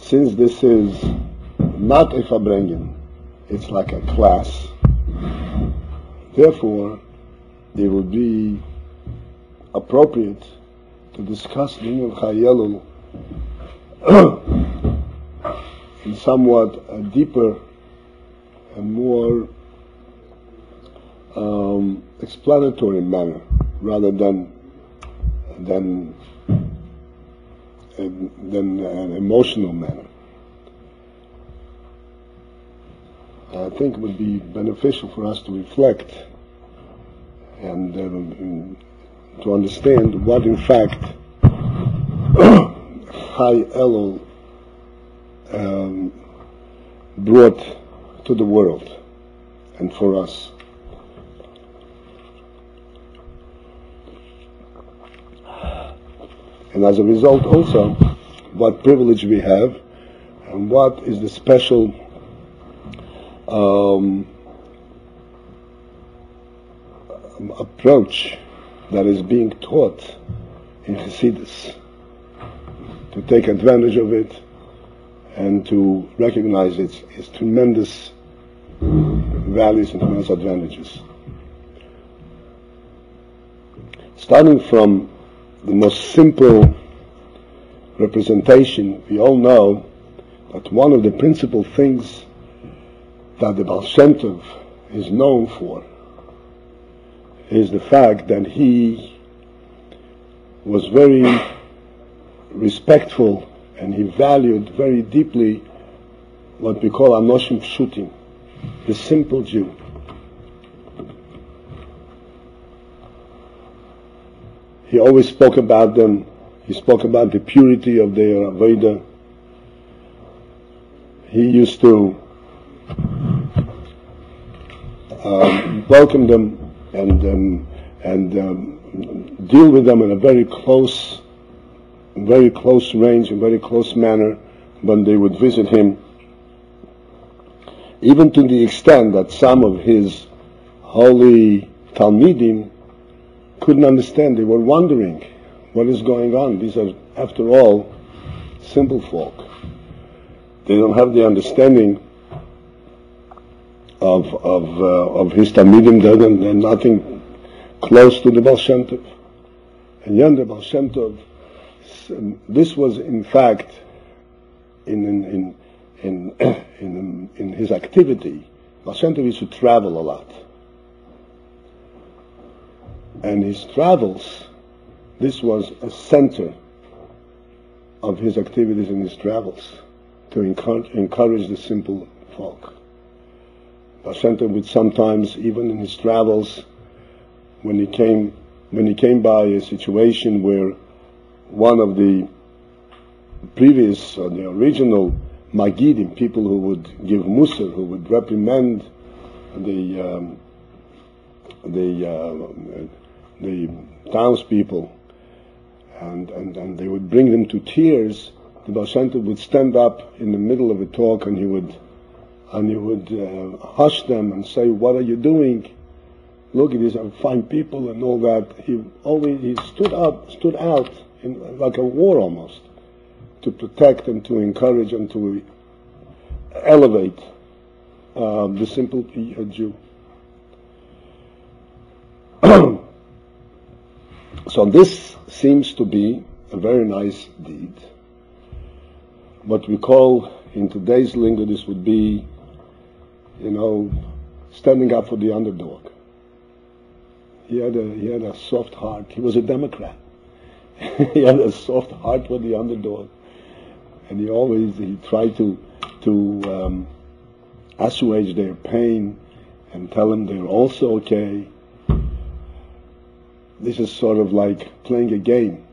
since this is not a Farbrengen, it's like a class, therefore it would be appropriate to discuss the Inyan Chay Elul in somewhat a deeper and more explanatory manner, rather than an emotional manner. I think it would be beneficial for us to reflect and to understand what in fact Chay Elul brought to the world and for us. And as a result also, what privilege we have and what is the special approach that is being taught in Hasidus, to take advantage of it and to recognize its tremendous values and tremendous advantages. Starting from the most simple representation, we all know that one of the principal things that the Baal Shem Tov is known for is the fact that he was very respectful and he valued very deeply what we call Anoshim Pshutim, the simple Jew. He always spoke about them. He spoke about the purity of their Avodah. He used to welcome them and deal with them in a very close range, in very close manner when they would visit him, even to the extent that some of his holy Talmidim couldn't understand. They were wondering what is going on. These are, after all, simple folk. They don't have the understanding of his Talmidim. They're nothing close to the Baal Shem Tov. And yet the Baal Shem Tov, this was in fact in his activity. Baal Shem Tov used to travel a lot. And his travels, this was a center of his activities in his travels, to encourage the simple folk. Baal Shem Tov would sometimes, even in his travels, when he came by a situation where one of the previous, or the original Magidim, people who would give Musar, who would reprimand the townspeople, and they would bring them to tears, the Baal Shem Tov would stand up in the middle of a talk and he would hush them and say, "What are you doing? Look, these are fine people," and all that. He stood out in like a war almost, to protect and to encourage and to elevate the simple Jew. So this seems to be a very nice deed. What we call in today's lingo, this would be, standing up for the underdog. He had a soft heart. He was a Democrat. He had a soft heart for the underdog, and he tried to assuage their pain and tell them they're also okay. This is sort of like playing a game.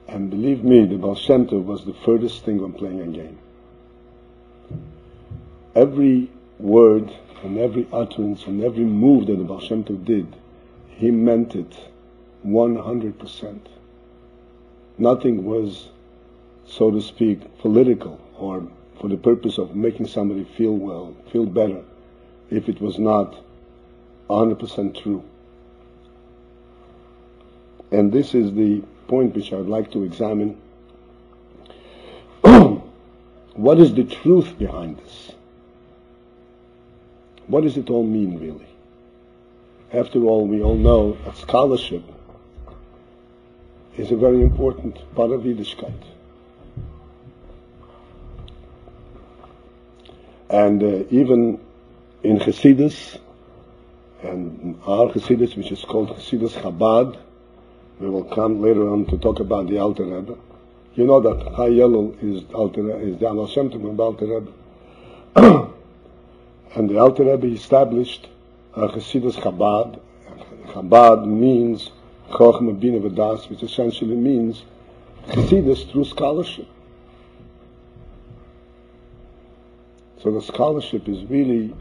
And believe me, the Baal Shem Tov was the furthest thing from playing a game. Every word and every utterance and every move that the Baal Shem Tov did, he meant it 100%. Nothing was, so to speak, political or for the purpose of making somebody feel well, feel better, if it was not 100% true. And this is the point which I would like to examine what is the truth behind this? What does it all mean, really? After all, we all know that scholarship is a very important part of Yiddishkeit. And even in Chassidus, and our Chassidus, which is called Chassidus Chabad, we will come later on to talk about the Alter Rebbe. You know that Chay is the Amal Shem Tov of the Alter Rebbe. And the Alter Rebbe established Chassidus Chabad. Chabad means Chochmah Bina V'das, which essentially means Chassidus through scholarship. So the scholarship is really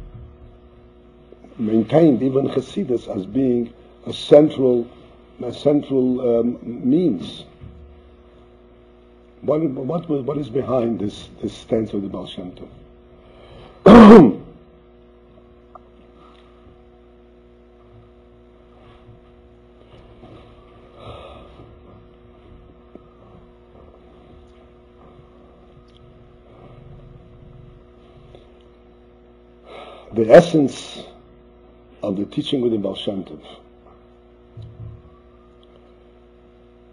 maintained, even Chassidus, as being a central means. What is behind this stance of the Baal Shem Tov? The essence of the teaching with the Baal Shem Tov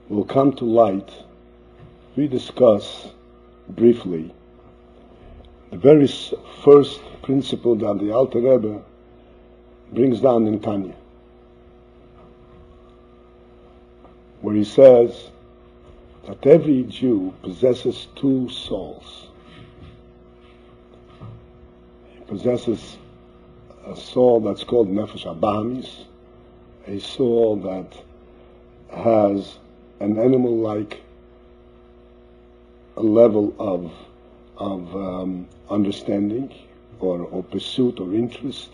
will come to light. We discuss briefly the very first principle that the Alter Rebbe brings down in Tanya, where he says that every Jew possesses two souls. He possesses a soul that's called Nefesh Abahamis, a soul that has an animal-like a level of understanding or pursuit or interest,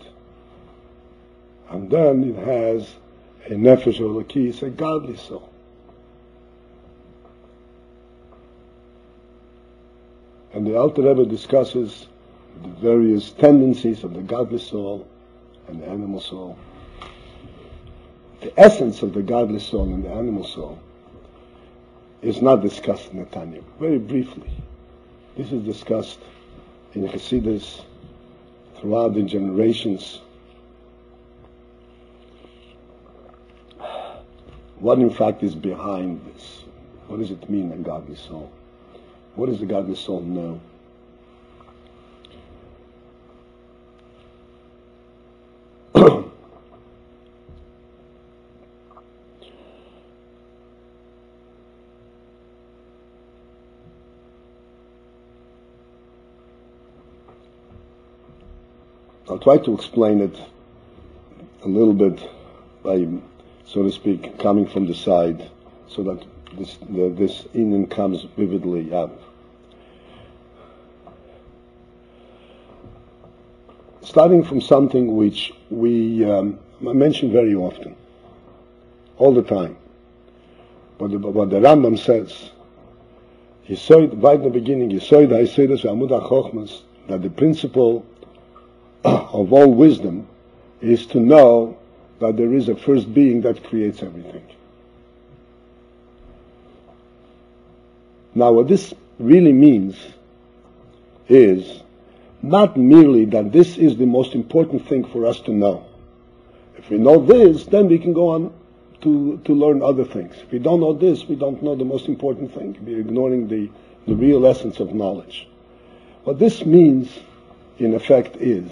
and then it has a Nefesh Elokis, a godly soul. And the Alter Rebbe discusses the various tendencies of the godly soul and the animal soul. The essence of the godly soul and the animal soul is not discussed in the Tanya. Very briefly, this is discussed in Chassidus throughout the generations. What in fact is behind this? What does it mean, a godly soul? What does the godly soul know? I'll try to explain it a little bit by, so to speak, coming from the side, so that this inyan comes vividly up. Starting from something which we mention very often, all the time. But what the Rambam says, right in the beginning, that the principle of all wisdom is to know that there is a first being that creates everything. Now, what this really means is not merely that this is the most important thing for us to know. If we know this, then we can go on to learn other things. If we don't know this, we don't know the most important thing. We're ignoring the real essence of knowledge. What this means, in effect, is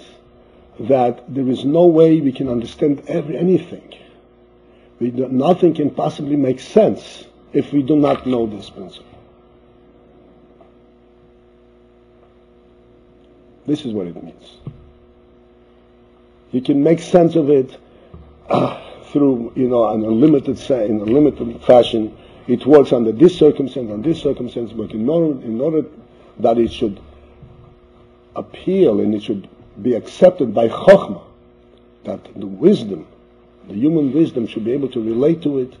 that there is no way we can understand anything. Nothing can possibly make sense if we do not know this principle. This is what it means. You can make sense of it through, in a limited fashion. It works under this circumstance, but in order that it should appeal and it should be accepted by Chochmah, that the wisdom, the human wisdom should be able to relate to it,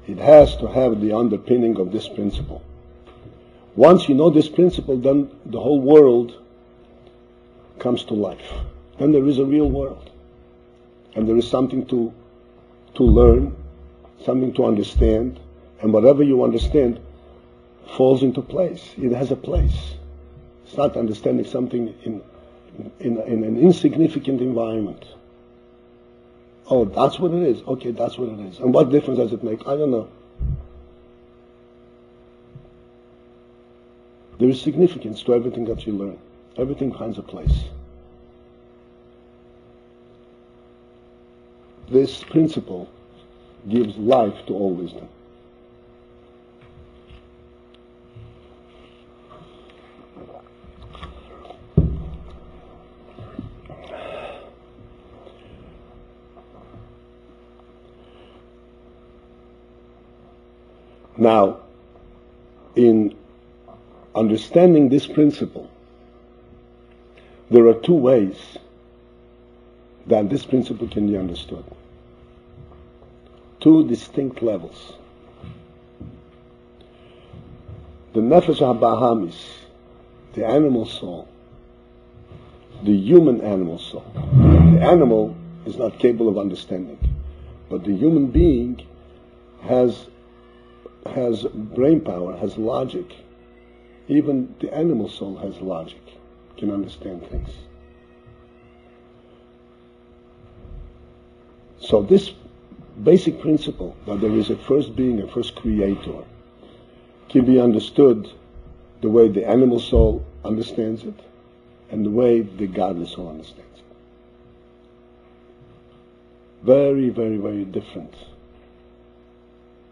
it has to have the underpinning of this principle. Once you know this principle, then the whole world comes to life. Then there is a real world. And there is something to learn, something to understand, and whatever you understand falls into place. It has a place. start understanding something in an insignificant environment. Oh, that's what it is. Okay, that's what it is. And what difference does it make? I don't know. There is significance to everything that you learn. Everything finds a place. This principle gives life to all wisdom. Now, in understanding this principle, there are two ways that this principle can be understood. Two distinct levels. The nefesh habahamis, the animal soul, the human animal soul. The animal is not capable of understanding, but the human being has brain power, has logic. Even the animal soul has logic, can understand things. So this basic principle that there is a first being, a first creator, can be understood the way the animal soul understands it and the way the godly soul understands it. Very, very, very different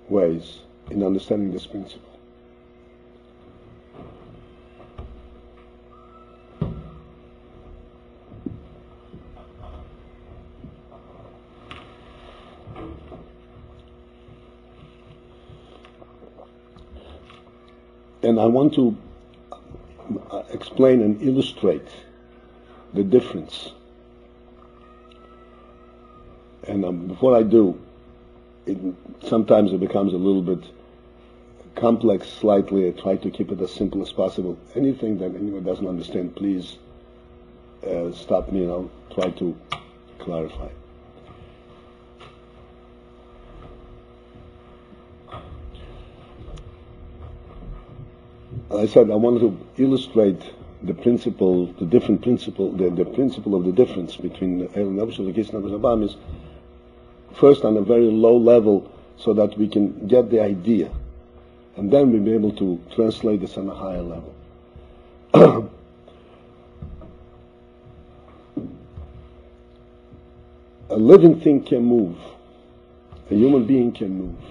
ways in understanding this principle. And I want to explain and illustrate the difference. And before I do, sometimes it becomes a little bit complex slightly. I try to keep it as simple as possible. Anything that anyone doesn't understand, please stop me and I'll try to clarify. I said I wanted to illustrate the principle, the different principle, the principle of the difference between the Elul and Abba Paltiel is first on a very low level so that we can get the idea. And then we'll be able to translate this on a higher level. A living thing can move. A human being can move.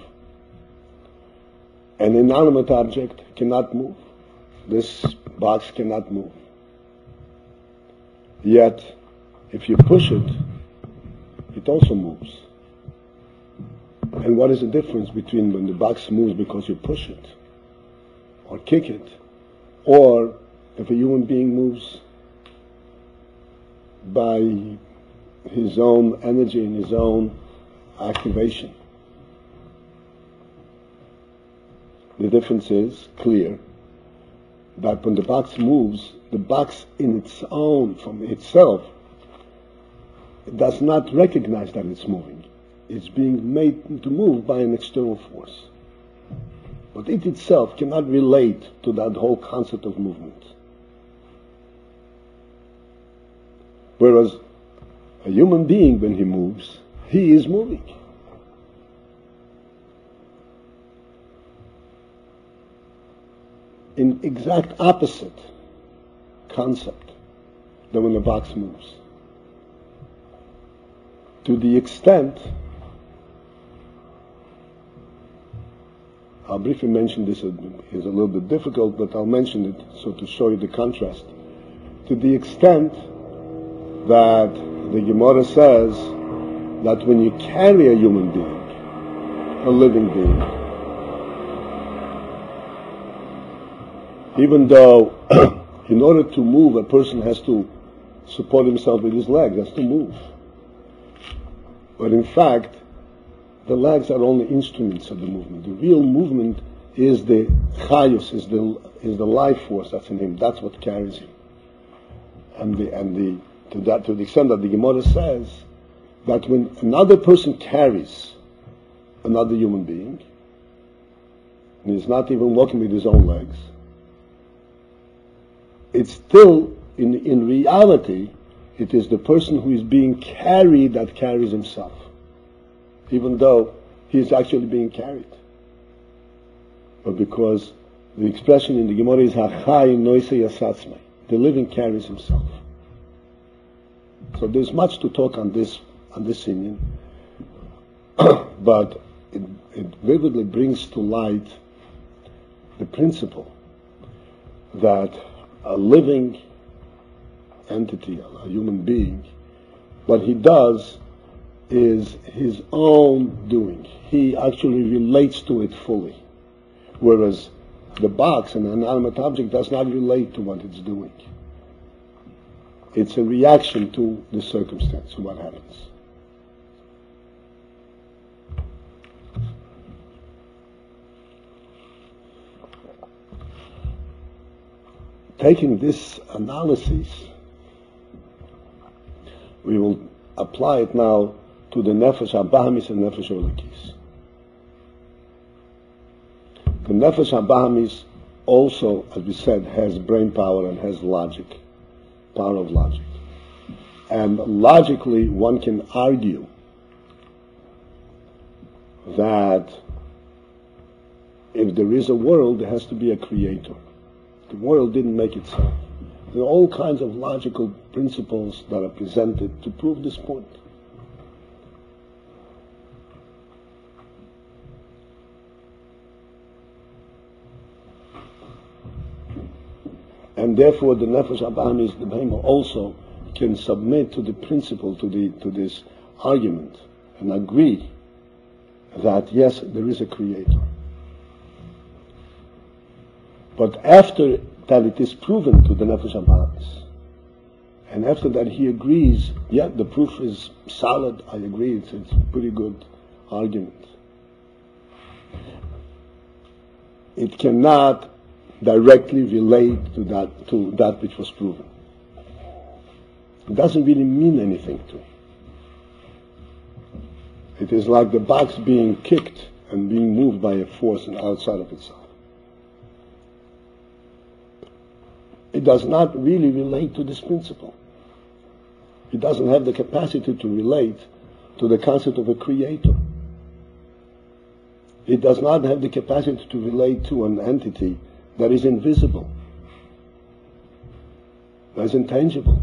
An inanimate object cannot move. This box cannot move. Yet, if you push it, it also moves. And what is the difference between when the box moves because you push it, or kick it, or if a human being moves by his own energy and his own activation? The difference is clear, that when the box moves, the box in its own, from itself, does not recognize that it's moving. It's being made to move by an external force. But it itself cannot relate to that whole concept of movement. Whereas a human being, when he moves, he is moving. In exact opposite concept than when the box moves. To the extent, I'll briefly mention this, is a little bit difficult, but I'll mention it so to show you the contrast. To the extent that the Gemara says that when you carry a human being, a living being, even though in order to move, a person has to support himself with his legs, has to move. But in fact, the legs are only instruments of the movement. The real movement is the chayus, is the life force that's in him. That's what carries him. To the extent that the Gemara says that when another person carries another human being, and he's not even walking with his own legs, it's still, in reality, it is the person who is being carried that carries himself, even though he is actually being carried. But because the expression in the Gemara is Hachai Noise Yasatzmei, the living carries himself. So there's much to talk on this Indian, but it vividly brings to light the principle that a living entity, a human being, what he does is his own doing. He actually relates to it fully. Whereas the box, an inanimate object, does not relate to what it's doing. It's a reaction to the circumstance, to what happens. Taking this analysis, we will apply it now to the Nefesh HaBahamis and Nefesh HaElokis. The Nefesh HaBahamis also, as we said, has brain power and has logic, power of logic. And logically, one can argue that if there is a world, there has to be a creator. The world didn't make itself. There are all kinds of logical principles that are presented to prove this point. And therefore the Nefesh HaBahamis, the Behemoth, also can submit to the principle, to this argument, and agree that yes, there is a creator. But after that it is proven to the Nefesh HaBahamis, and after that he agrees, yeah, the proof is solid, I agree, it's a pretty good argument. It cannot directly relate to that which was proven. It doesn't really mean anything to it. It is like the box being kicked and being moved by a force outside of itself. It does not really relate to this principle. It doesn't have the capacity to relate to the concept of a creator. It does not have the capacity to relate to an entity that is invisible, that is intangible,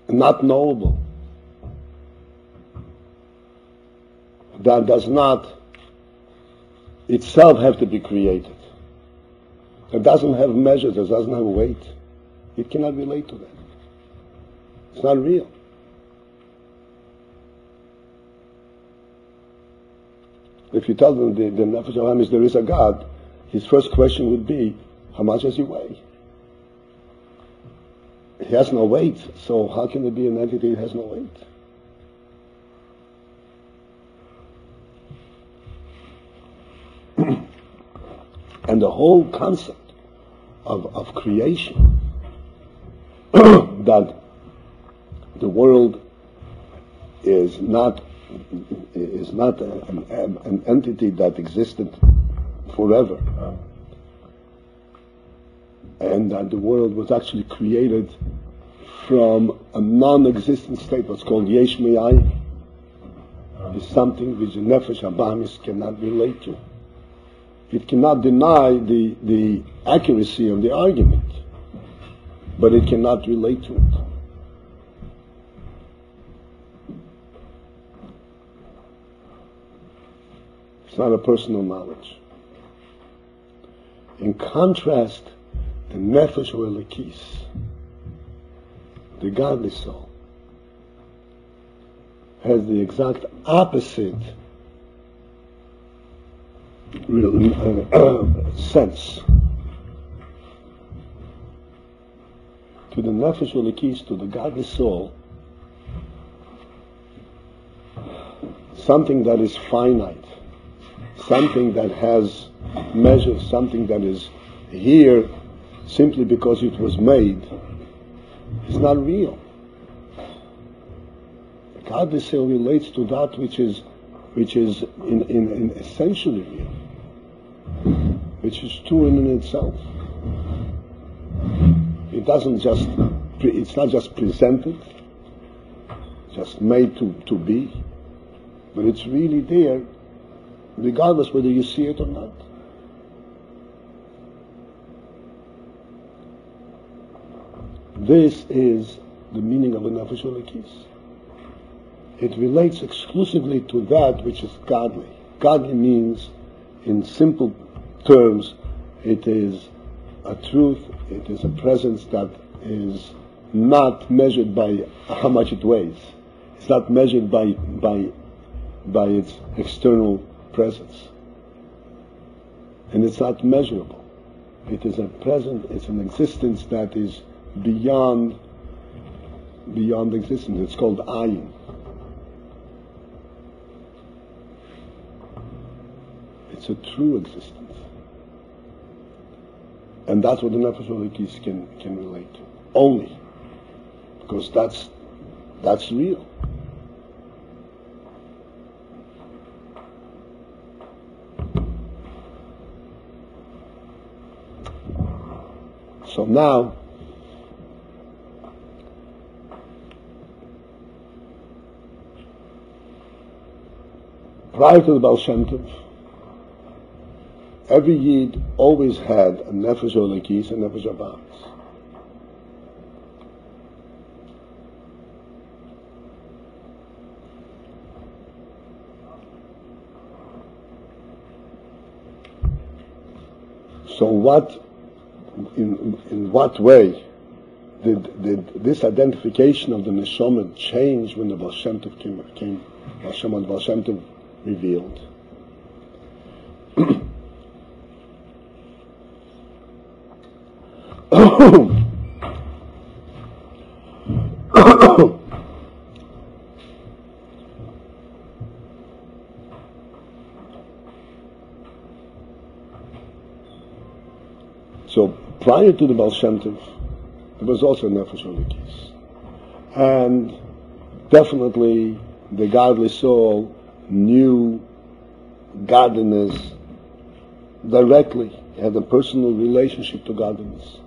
not knowable, that does not itself have to be created. It doesn't have measures, it doesn't have weight. It cannot relate to that. It's not real. If you tell them the Nefesh HaBahamis there is a God, his first question would be, how much does he weigh? He has no weight, so how can there be an entity that has no weight? And the whole concept of creation, that the world is not an entity that existed forever, and that the world was actually created from a non-existent state, what's called Yesh Me'ayin, is something which the Nefesh HaBahamis cannot relate to. It cannot deny the accuracy of the argument, but it cannot relate to it. It's not a personal knowledge. In contrast, the Nefesh HaElokis, the godly soul, has the exact opposite sense. To the Nefesh HaElokis, to the godly soul, something that is finite, something that has measure, something that is here simply because it was made, is not real. The godly soul relates to that which is in essentially real, which is true in itself. It doesn't just, it's not just presented, just made to be, but it's really there, regardless whether you see it or not. This is the meaning of a Nefesh Elokis. It relates exclusively to that which is godly. Godly means, in simple terms, it is a truth, it is a presence that is not measured by how much it weighs. It's not measured by its external presence. And it's not measurable. It is a present, it's an existence that is beyond existence. It's called ayin. It's a true existence. And that's what the Nefesh Elokis can relate to. Only. Because that's real. So now, prior to the Baal Shem Tov, every Yid always had a Nefesh Elokis and Nefesh Abbas. So in what way did this identification of the Neshama change when the Baal Shem Tov came Baal Shem Tov revealed? So prior to the Baal Shem Tov, there was also a Nefesh Elokis. And definitely the godly soul knew godliness directly, had a personal relationship to godliness.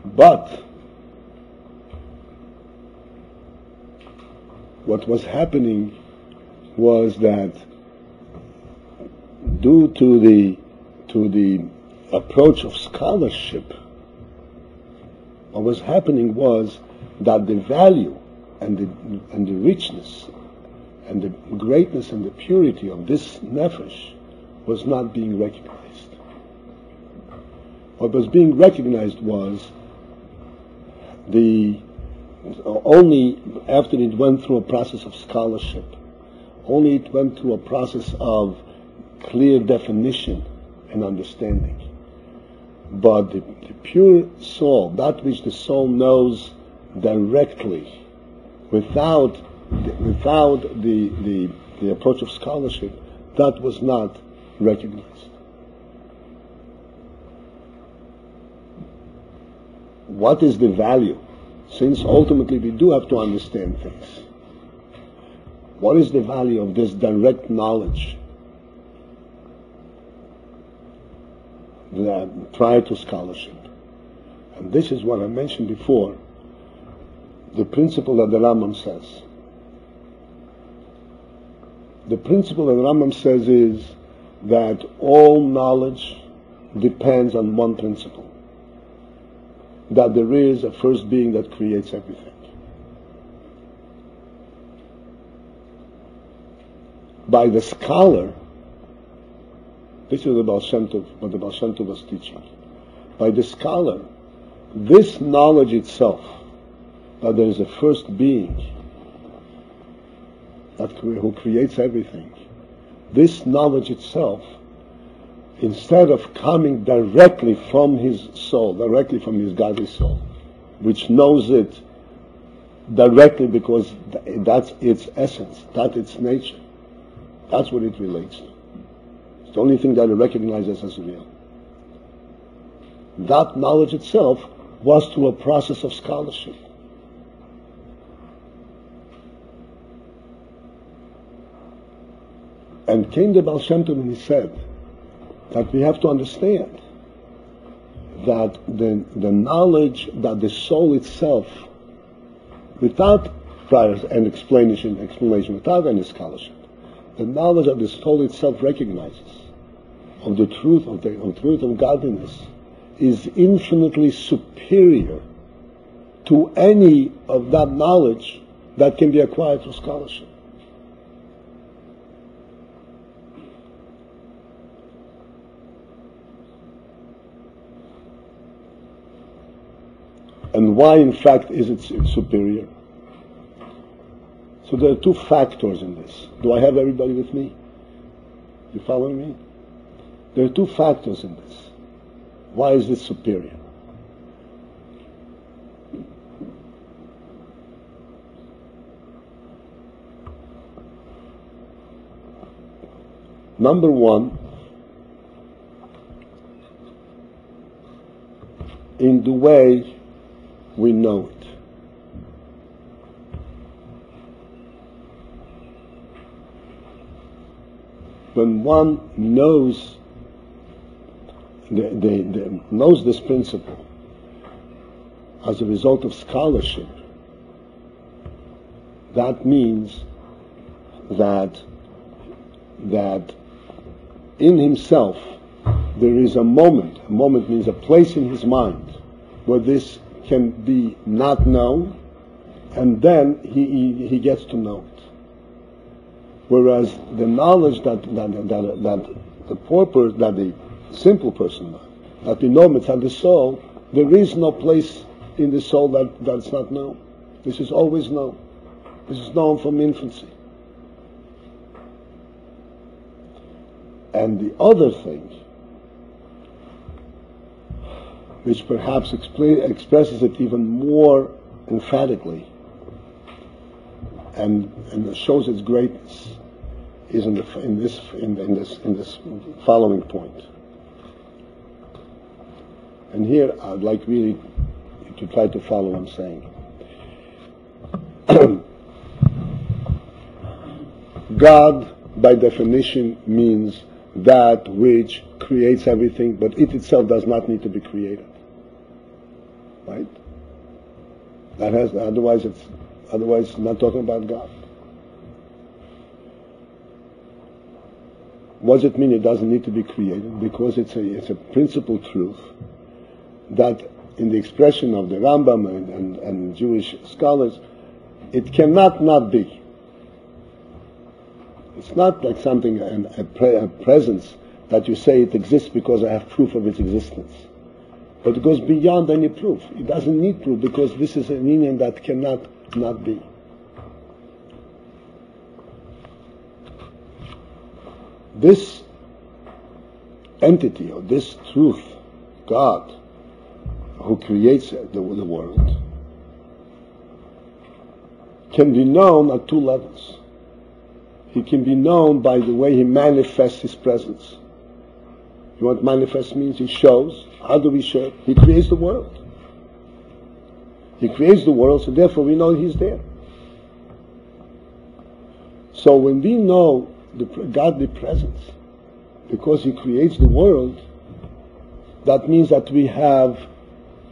But what was happening was that due to the approach of scholarship, what was happening was that the value and the richness and the greatness and the purity of this nefesh was not being recognized. What was being recognized was only after it went through a process of scholarship, only it went through a process of clear definition and understanding. But the pure soul, that which the soul knows directly, without the approach of scholarship, that was not recognized. What is the value? Since ultimately we do have to understand things. What is the value of this direct knowledge that prior to scholarship? And this is what I mentioned before, the principle that the Rambam says. The principle that the Rambam says is that all knowledge depends on one principle, that there is a first being that creates everything. By the scholar, this is what the Baal Shem Tov was teaching. By the scholar, this knowledge itself, that there is a first being who creates everything, this knowledge itself, instead of coming directly from his soul, directly from his godly soul, which knows it directly because that's its essence, that's its nature, that's what it relates to. It's the only thing that it recognizes as real. That knowledge itself was through a process of scholarship. And came the Baal Shem Tov and he said that we have to understand that the knowledge that the soul itself, without prior and explanation, without any scholarship, the knowledge that the soul itself recognizes of the truth of godliness is infinitely superior to any of that knowledge that can be acquired through scholarship. And why, in fact, is it superior? So there are two factors in this. Do I have everybody with me? You following me? There are two factors in this. Why is this superior? Number one, in the way we know it. When one knows knows this principle as a result of scholarship, that means that in himself there is a moment. A moment means a place in his mind where this can be not known, and then he gets to know it. Whereas the knowledge that the simple person knows, that we know it's the soul, there is no place in the soul that's not known. This is always known. This is known from infancy. And the other thing, which perhaps expresses it even more emphatically and shows its greatness, is in this following point. And here I'd like really to try to follow what I'm saying. God, by definition, means that which creates everything, but it itself does not need to be created. Right? Otherwise it's not talking about God. What does it mean it doesn't need to be created? Because it's a principal truth that in the expression of the Rambam and Jewish scholars, it cannot not be. It's not like something, a presence that you say it exists because I have proof of its existence. But it goes beyond any proof. It doesn't need proof because this is an union that cannot not be. This entity or this truth, God, who creates the world, can be known at two levels. He can be known by the way he manifests his presence. You know what manifest means? He shows. How do we show? He creates the world. He creates the world, so therefore we know he's there. So when we know the godly presence, because he creates the world, that means that we have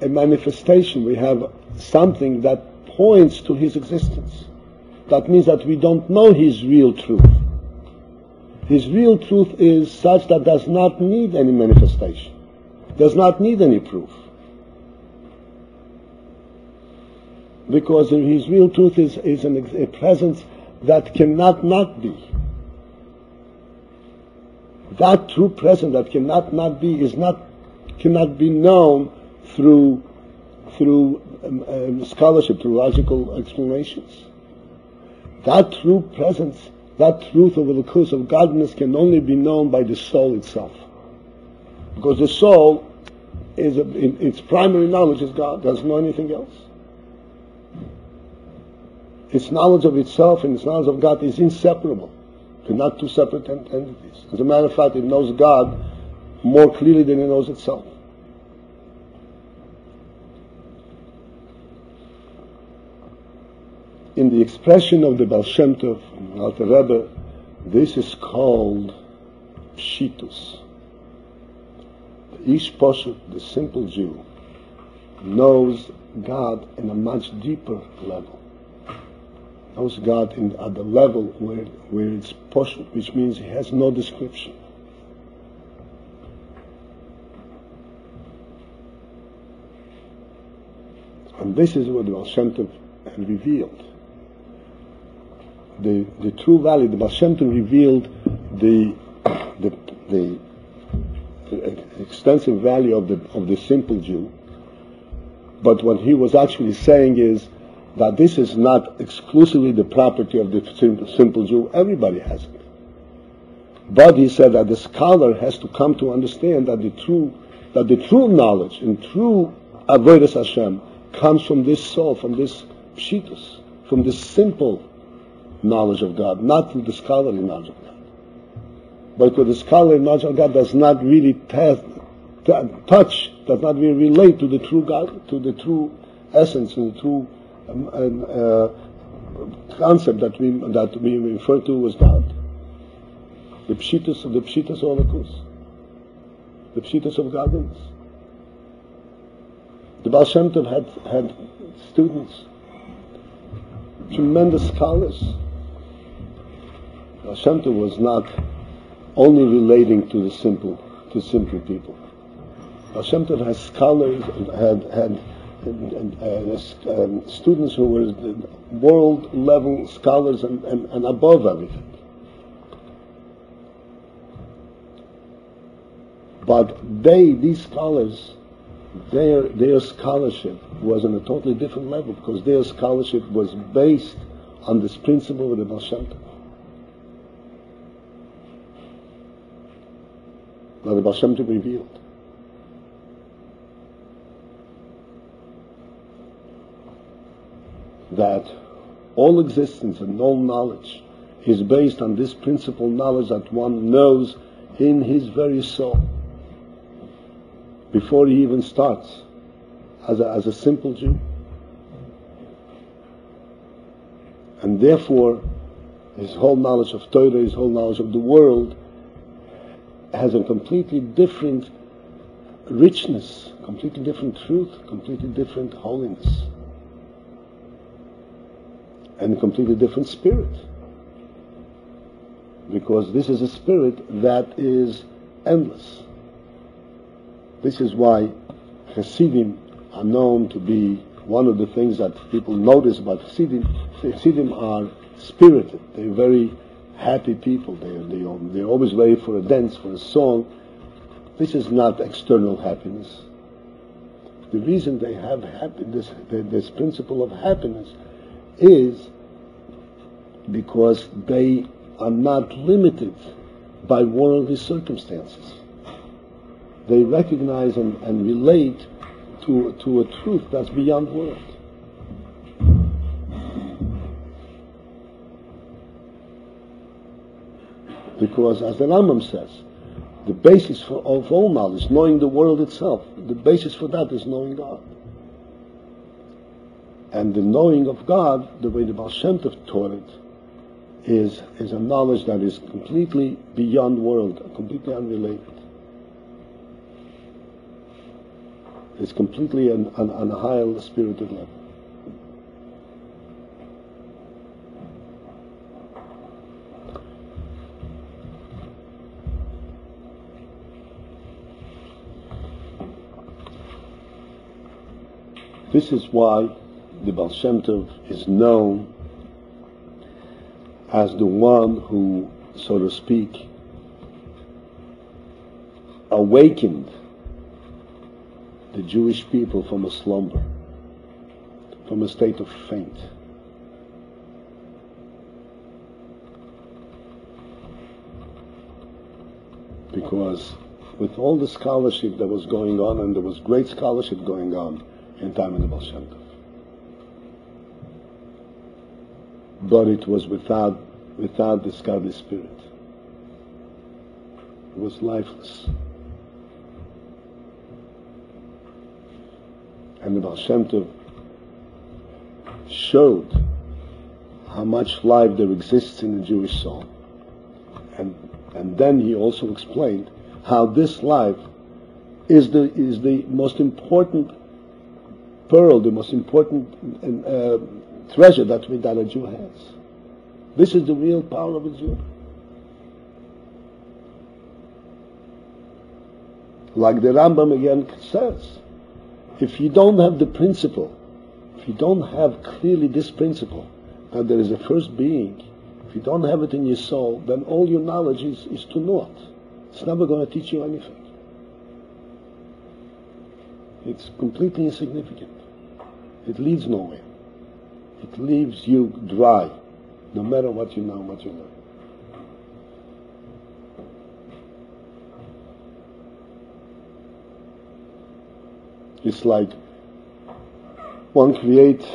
a manifestation, we have something that points to his existence. That means that we don't know his real truth. His real truth is such that does not need any manifestation, does not need any proof. Because his real truth is a presence that cannot not be. That true presence that cannot not be cannot be known through scholarship, through logical explanations. That true presence, that truth of the course of godliness can only be known by the soul itself. Because the soul its primary knowledge is God, doesn't know anything else. Its knowledge of itself and its knowledge of God is inseparable. They're not two separate entities. As a matter of fact, it knows God more clearly than it knows itself. In the expression of the Baal Shem Tov, Alter Rebbe, this is called pshitus. Ish Poshut, the simple Jew, knows God in a much deeper level. Knows God at the level where it's Poshut, which means he has no description. And this is what the Baal Shem Tov had revealed. The true value, the Baal Shem Tov revealed the extensive value of the simple Jew. But what he was actually saying is that this is not exclusively the property of the simple Jew. Everybody has it. But he said that the scholar has to come to understand that the true knowledge and true avodas Hashem comes from this soul, from this pshitus, from this simple knowledge of God, not through the scholarly knowledge of God. Because the scholarly knowledge of God does not really touch, does not really relate to the true God, to the true essence, to the true concept that we refer to as God. The pshitus of Olakus, the pshitus of godliness. The Baal Shem Tov had students, tremendous scholars. Baal Shem Tov was not only relating to simple people. Baal Shem Tov has scholars, had students who were world-level scholars and above everything. But these scholars, their scholarship was on a totally different level, because their scholarship was based on this principle of the Baal Shem Tov. Now the Baal Shem Tov revealed that all existence and all knowledge is based on this principle knowledge that one knows in his very soul, before he even starts as a simple Jew. And therefore, his whole knowledge of Torah, his whole knowledge of the world, has a completely different richness, completely different truth, completely different holiness, and a completely different spirit. Because this is a spirit that is endless. This is why Hasidim are known to be one of the things that people notice about Hasidim. Hasidim are spirited. They're very happy people. They're always ready for a dance, for a song. This is not external happiness. The reason they have this principle of happiness is because they are not limited by worldly circumstances. They recognize and relate to a truth that's beyond world. Because, as the Rambam says, the basis of all knowledge, knowing the world itself, the basis for that is knowing God. And the knowing of God, the way the Baal Shem Tov taught it, is a knowledge that is completely beyond world, completely unrelated. It's completely on a higher spirited level. This is why the Baal Shem Tov is known as the one who, so to speak, awakened the Jewish people from a slumber, from a state of faint. Because with all the scholarship that was going on, and there was great scholarship going on in time of the Baal Shem Tov, but it was without this godly spirit. It was lifeless. And the Baal Shem Tov showed how much life there exists in the Jewish soul. And then he also explained how this life is the most important pearl, the most important treasure that a Jew has. This is the real power of a Jew. Like the Rambam again says, if you don't have the principle, if you don't have clearly this principle, that there is a first being, if you don't have it in your soul, then all your knowledge is to naught. It's never going to teach you anything. It's completely insignificant. It leads nowhere. It leaves you dry, no matter what you know, what you learn. It's like one creates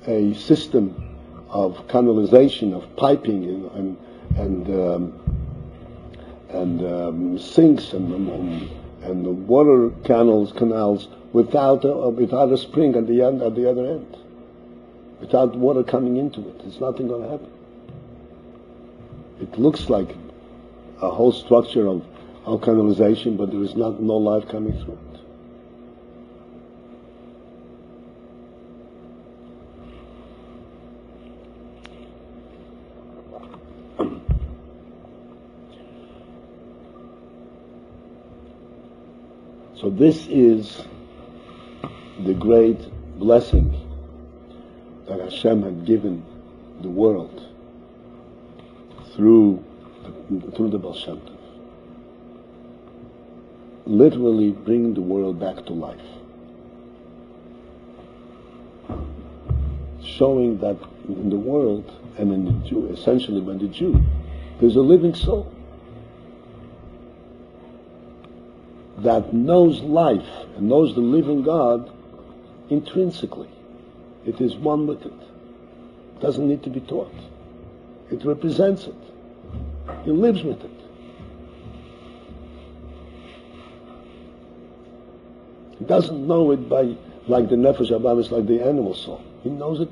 a system of canalization, of piping, and sinks and the water canals without a spring at the other end, without water coming into it. There's nothing going to happen. It looks like a whole structure of canalization, but there is no life coming through it. So this is the great blessing that Hashem had given the world through the Baal Shem Tov. Literally bringing the world back to life. Showing that in the world and in the Jew, essentially by the Jew, there's a living soul that knows life and knows the living God intrinsically. It is one with it. It doesn't need to be taught. It represents it. It lives with it. He doesn't know it by, like the Nefesh Abba is like the animal soul. He knows it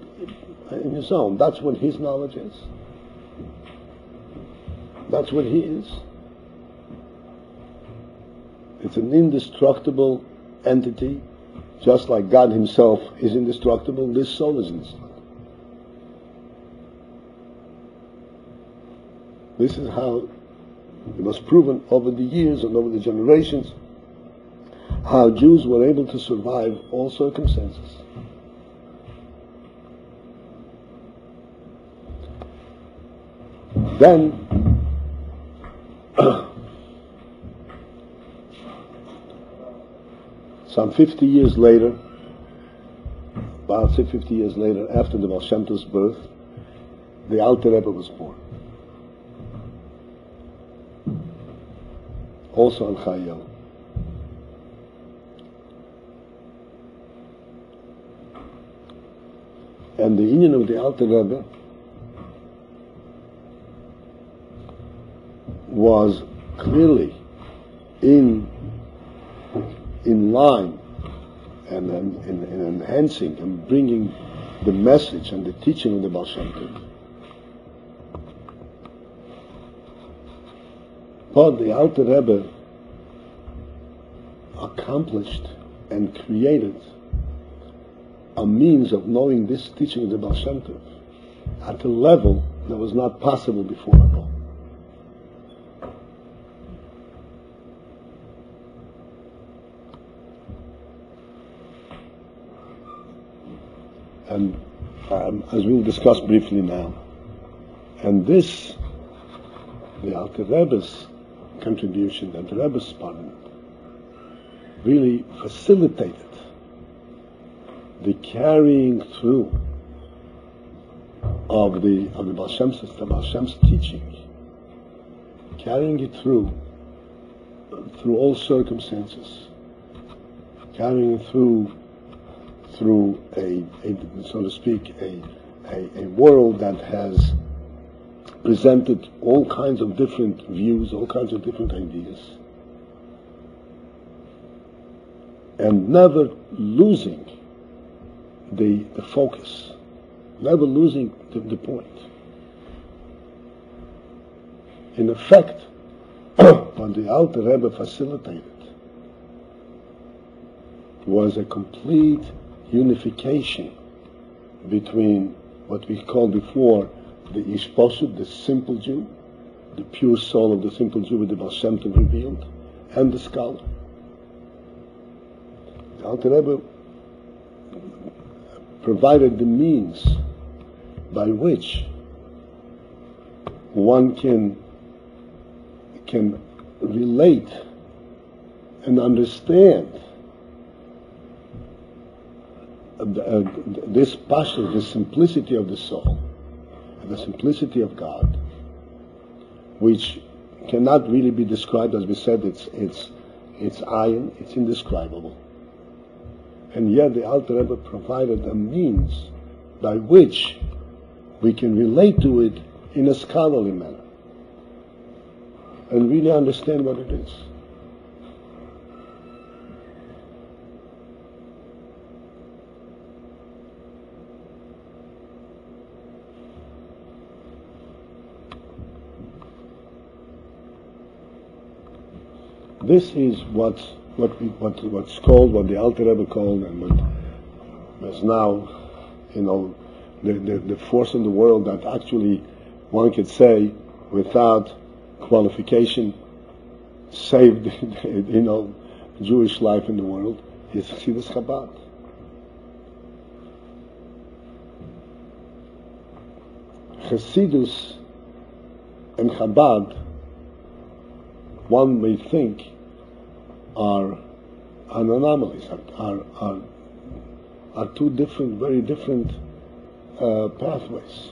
in his own. That's what his knowledge is. That's what he is. It's an indestructible entity, just like God himself is indestructible, this soul is indestructible. This is how it was proven over the years and over the generations, how Jews were able to survive all circumstances. Then, some 50 years later, about 50 years later, after the Baal Shem Tov's birth, the Alter Rebbe was born. Also on Chay. And the union of the Alter Rebbe was clearly in line and in enhancing and bringing the message and the teaching of the Baal Shem Tov. But the Alter Rebbe accomplished and created a means of knowing this teaching of the Baal Shem Tov at a level that was not possible before at all. And as we'll discuss briefly now, and this, the Alter Rebbe's contribution, the Alter Rebbe's part in it, really facilitated the carrying through of the Baal Shem's teaching, carrying it through all circumstances, carrying it through a so to speak, a world that has presented all kinds of different views, all kinds of different ideas, and never losing the focus, never losing the point. In effect, what the Alter Rebbe facilitated was a complete unification between what we called before the Ishposut, the simple Jew, the pure soul of the simple Jew with the Baal Shem Tov revealed, and the scholar. The Alter Rebbe provided the means by which one can relate and understand this passion, the simplicity of the soul, and the simplicity of God, which cannot really be described. As we said, it's ayin, it's indescribable. And yet the Alter Rebbe provided a means by which we can relate to it in a scholarly manner and really understand what it is. This is what's called, what the Alter Rebbe called, and what is now, the force in the world that actually one could say, without qualification, saved, Jewish life in the world, is Chassidus Chabad. Chassidus and Chabad, one may think, are anomalies, are two very different pathways.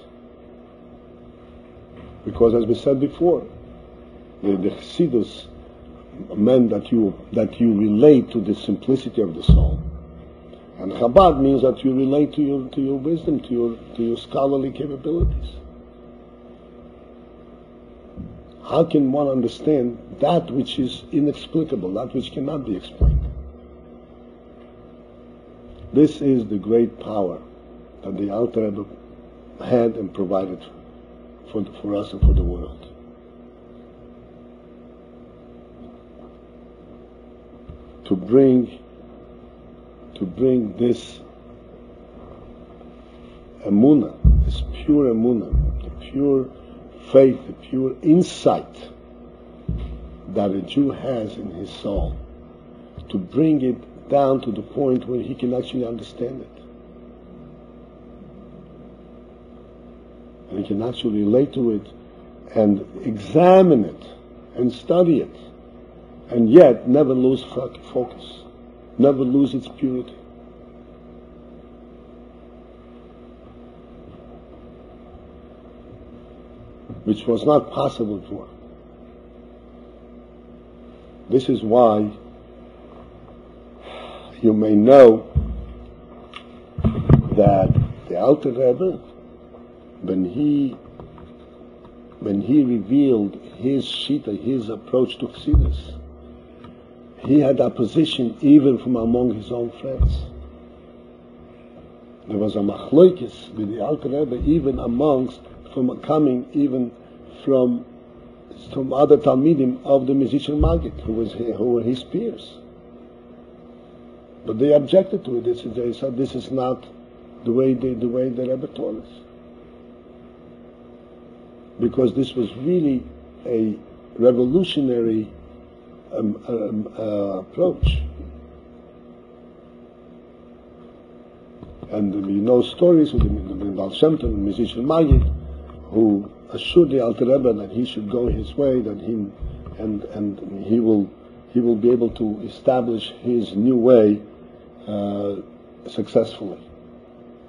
Because, as we said before, the Chassidus meant that you relate to the simplicity of the soul, and Chabad means that you relate to your wisdom, to your scholarly capabilities. How can one understand that which is inexplicable, that which cannot be explained? This is the great power that the Alter Rebbe had and provided for us and for the world. To bring this emunah, this pure emunah, the pure faith, the pure insight that a Jew has in his soul, to bring it down to the point where he can actually understand it. And he can actually relate to it and examine it and study it, and yet never lose focus, never lose its purity. Which was not possible before. This is why you may know that the Alter Rebbe, when he revealed his shita, his approach to Chassidus, he had opposition even from among his own friends. There was a machloikis with the Alter Rebbe even coming from other Talmidim of the Mizitcher Maggid, who were his peers. But they objected to it. They said this is not the way the Rebbe taught us, because this was really a revolutionary approach. And we know stories of the Baal Shem Tov and Mizitcher Maggid, who assured the Alter Rebbe that he should go his way, that he will be able to establish his new way successfully.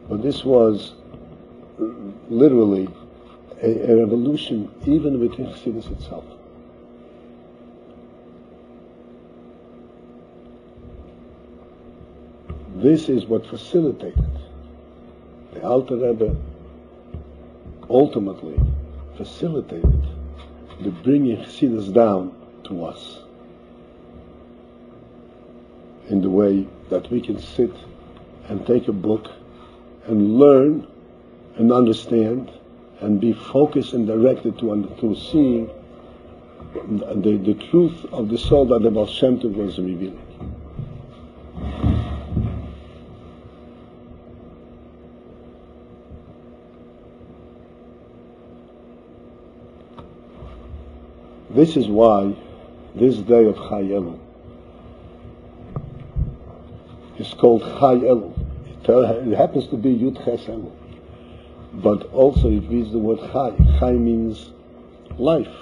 But this was literally a revolution even within Chassidus itself. This is what facilitated the Alter Rebbe ultimately facilitated the bringing Chassidus down to us in the way that we can sit and take a book and learn and understand and be focused and directed to seeing the truth of the soul that the Baal Shem Tov was revealing. This is why this day of Chay Elul is called Chay Elul. It happens to be Yud Ches Elul, but also it means the word Chay. Chay means life,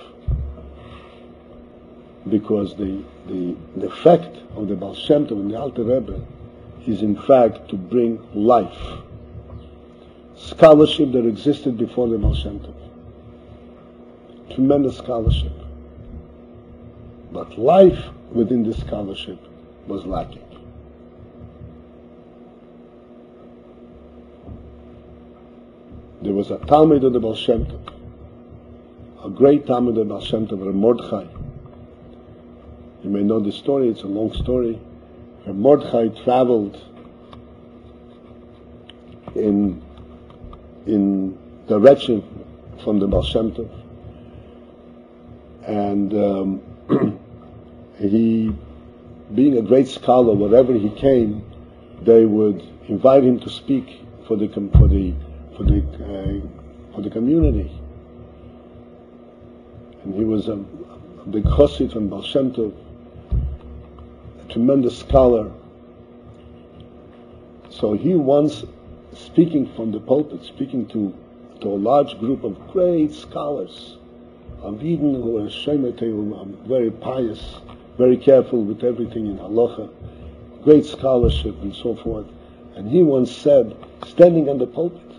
because the effect of the Baal Shem Tov and the Alter Rebbe is in fact to bring life, scholarship that existed before the Baal Shem Tov, tremendous scholarship, but life within this scholarship was lacking. There was a Talmud of the Baal Shem Tov, a great Talmud of the Baal Shem Tov, Rabbi Mordechai. You may know the story, it's a long story. Rabbi Mordechai traveled in direction from the Baal Shem Tov, and he, being a great scholar, wherever he came, they would invite him to speak for the community. And he was a big chassid from Baal Shem Tov, a tremendous scholar. So he once, speaking from the pulpit, speaking to a large group of great scholars, of Eden who are very pious, very careful with everything in halacha, great scholarship and so forth. And he once said, standing on the pulpit,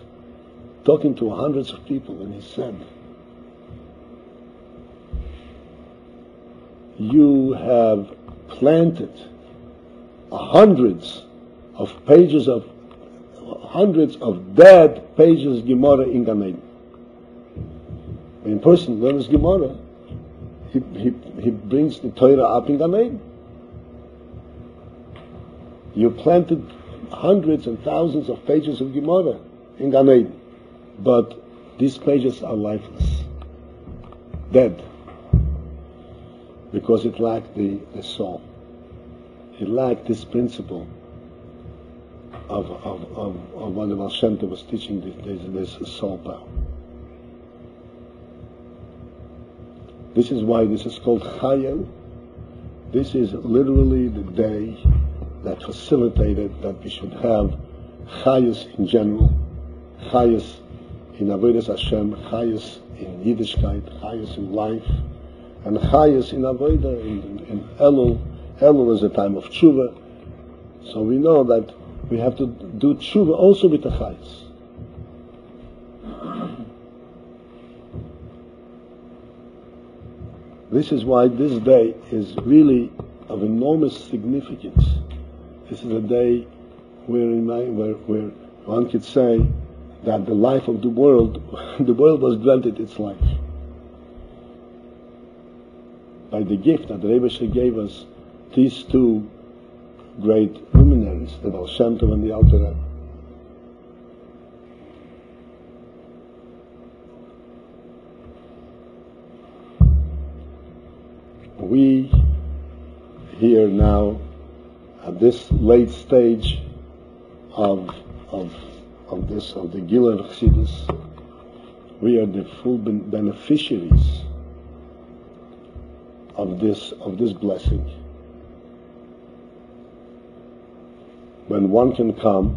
talking to hundreds of people, and he said, "You have planted hundreds of dead pages Gemara in Gan Eden." When a person learns Gemara, he brings the Torah up in Gan Eden. You planted hundreds and thousands of pages of Gemara in Gan Eden, but these pages are lifeless, dead, because it lacked the soul. It lacked this principle of what the Baal Shem Tov was teaching, this soul power. This is why this is called Chay Elul. This is literally the day that facilitated that we should have Chayus in general, Chayus in Avodas Hashem, Chayus in Yiddishkeit, Chayus in life, and Chayus in Avodah, in Elul. Elul is a time of tshuva, so we know that we have to do tshuva also with the Chayus. This is why this day is really of enormous significance. This is a day where one could say that the life of the world was granted its life by the gift that the Rebbe gave us, these two great luminaries, the Baal Shem Tov and the Alter Rebbe. We here now at this late stage of the Gila Chassidus, we are the full beneficiaries of this blessing. When one can come,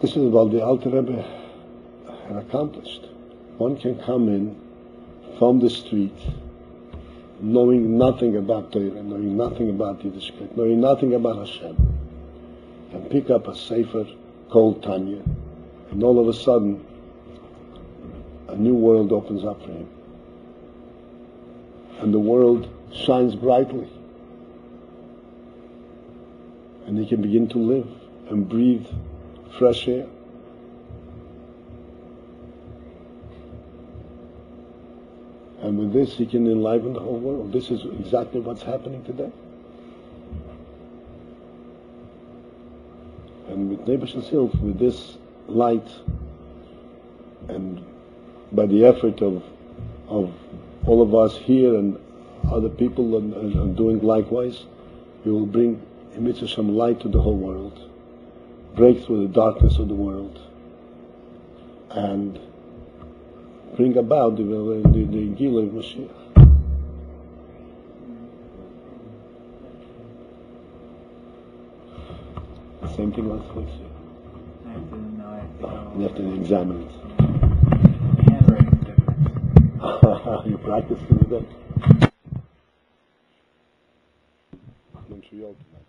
this is what the Alter Rebbe had accomplished. One can come in from the street, knowing nothing about Torah, knowing nothing about Yiddishkeit, knowing nothing about Hashem, and pick up a sefer called Tanya, and all of a sudden, a new world opens up for him. And the world shines brightly. And he can begin to live and breathe fresh air. And with this, he can enliven the whole world. This is exactly what's happening today. And with Nebush Silf, with this light, and by the effort of all of us here and other people and doing likewise, we will bring some light to the whole world, break through the darkness of the world, and bring about the Gilui of Mashiach. Same thing last week. You have to examine it. Handwriting's different. You practice with that? Montreal tonight.